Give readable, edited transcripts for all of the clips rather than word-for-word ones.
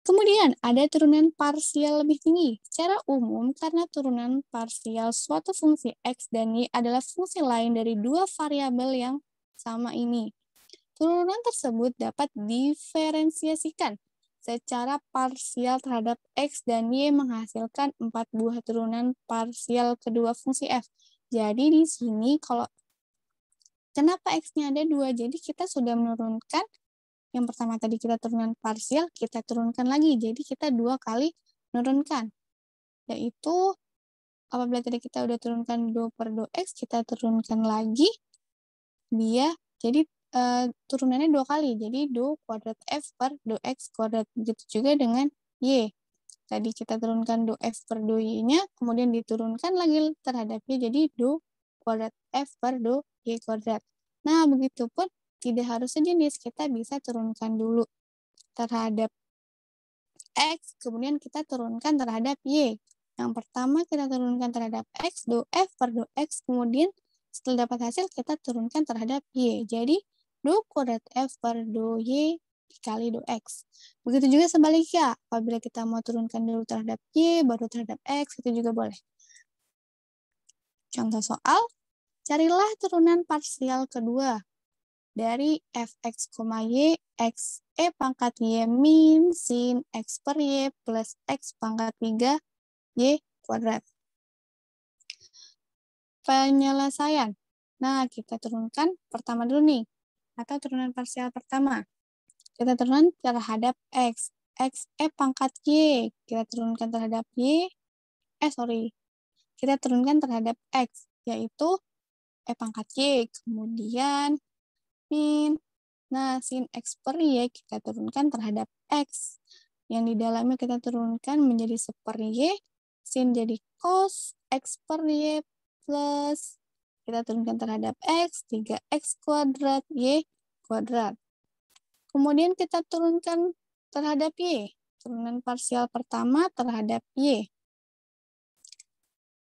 Kemudian ada turunan parsial lebih tinggi. Secara umum, karena turunan parsial suatu fungsi X dan Y adalah fungsi lain dari dua variabel yang sama ini. Turunan tersebut dapat diferensiasikan secara parsial terhadap X dan Y menghasilkan 4 buah turunan parsial kedua fungsi F. Jadi di sini kalau kenapa X-nya ada 2? Jadi kita sudah menurunkan yang pertama tadi kita turunan parsial, kita turunkan lagi. Jadi kita 2 kali menurunkan. Yaitu apabila tadi kita udah turunkan 2 per 2X, kita turunkan lagi dia jadi turunannya 2 kali. Jadi 2 kuadrat F per 2X kuadrat. Begitu juga dengan Y. Tadi kita turunkan 2F per 2Y-nya, kemudian diturunkan lagi terhadap Y, jadi 2 kuadrat F per 2Y kuadrat. Nah, begitupun tidak harus sejenis, kita bisa turunkan dulu terhadap X, kemudian kita turunkan terhadap Y. Yang pertama kita turunkan terhadap X, 2F per 2X, kemudian setelah dapat hasil kita turunkan terhadap Y. Jadi 2 kuadrat F per 2Y dikali 2X. Begitu juga sebaliknya, apabila kita mau turunkan dulu terhadap Y, baru terhadap X, itu juga boleh. Contoh soal, carilah turunan parsial kedua dari fx, y, x e pangkat y min sin x per y plus x pangkat 3 y kuadrat. Penyelesaian. Nah, kita turunkan pertama dulu nih, atau turunan parsial pertama. Kita turunkan terhadap x. X e pangkat y, kita turunkan terhadap y. Kita turunkan terhadap x, yaitu e pangkat y. Kemudian min. Nah, sin X per Y kita turunkan terhadap X. Yang di dalamnya kita turunkan menjadi seper Y. Sin jadi cos X per Y plus kita turunkan terhadap X, 3X kuadrat Y kuadrat. Kemudian kita turunkan terhadap Y. Turunan parsial pertama terhadap Y.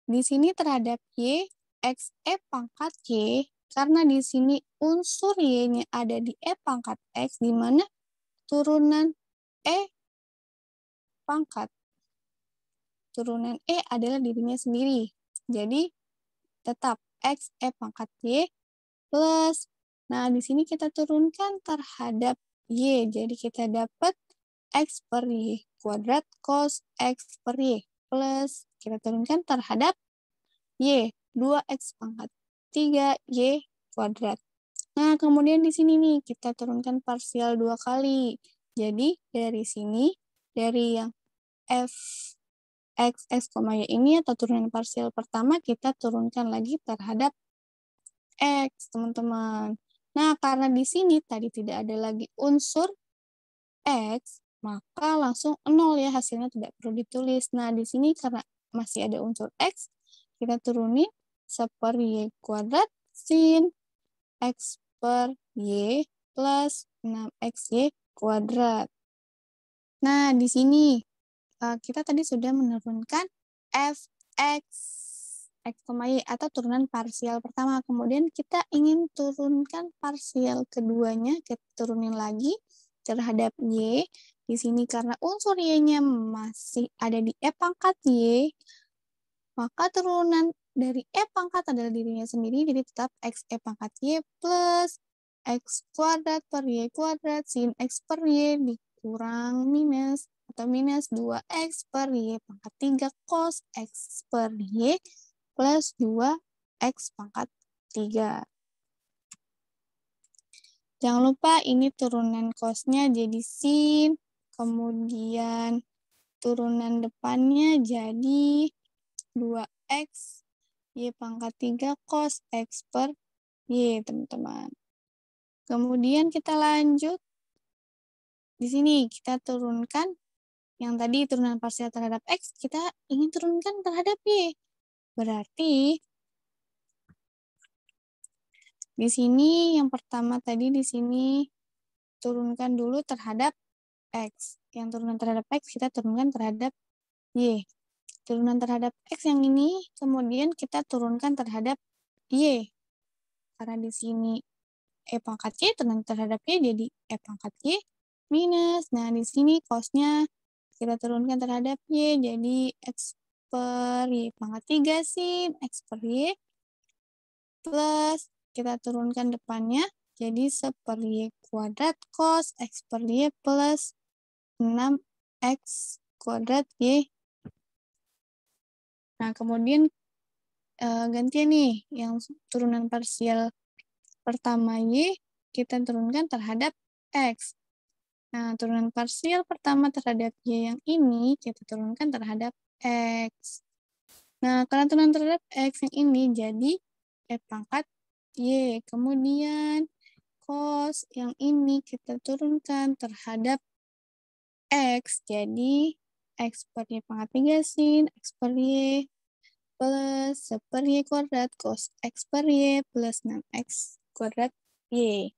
Di sini terhadap Y, X E pangkat Y, karena di sini unsur Y-nya ada di E pangkat X, di mana turunan E pangkat. Turunan E adalah dirinya sendiri. Jadi, tetap X E pangkat Y plus. Nah, di sini kita turunkan terhadap Y. Jadi, kita dapat X per Y kuadrat cos X per Y plus. Kita turunkan terhadap Y. 2X pangkat 3Y kuadrat. Nah, kemudian di sini nih, kita turunkan parsial 2 kali. Jadi, dari sini, dari yang f, x, y ini, atau turunan parsial pertama, kita turunkan lagi terhadap x, teman-teman. Nah, karena di sini tadi tidak ada lagi unsur x, maka langsung 0 ya, hasilnya tidak perlu ditulis. Nah, di sini karena masih ada unsur x, kita turunin seper y kuadrat sin x per y plus 6xy kuadrat. Nah, di sini kita tadi sudah menurunkan fx, x, y atau turunan parsial pertama. Kemudian kita ingin turunkan parsial keduanya, kita turunin lagi terhadap y. Di sini karena unsur y-nya masih ada di e pangkat y, maka turunan dari E pangkat adalah dirinya sendiri, jadi tetap X E pangkat Y plus X kuadrat per Y kuadrat sin X per Y dikurang minus, atau minus 2X per Y pangkat 3 cos X per Y plus 2X pangkat 3. Jangan lupa ini turunan cosnya jadi sin, kemudian turunan depannya jadi 2X Y pangkat 3 cos X per Y, teman-teman. Kemudian kita lanjut. Di sini kita turunkan yang tadi turunan parsial terhadap X, kita ingin turunkan terhadap Y. Berarti di sini yang pertama tadi di sini turunkan dulu terhadap X. Yang turunan terhadap X kita turunkan terhadap Y. Turunan terhadap X yang ini kemudian kita turunkan terhadap Y. Karena di sini E pangkat Y turunan terhadap Y jadi E pangkat Y minus. Nah, di sini cosnya kita turunkan terhadap Y, jadi X per Y pangkat 3 sin X per Y, plus kita turunkan depannya, jadi 1 Y kuadrat cos X per Y plus 6X kuadrat Y. Nah, kemudian gantian nih, yang turunan parsial pertama Y, kita turunkan terhadap X. Nah, turunan parsial pertama terhadap Y yang ini, kita turunkan terhadap X. Nah, karena turunan terhadap X yang ini, jadi E pangkat Y. Kemudian, cos yang ini kita turunkan terhadap X. Jadi, X per Y pangkat 3 sin X per Y plus 1 per Y kuadrat cos X per Y plus 6X kuadrat Y.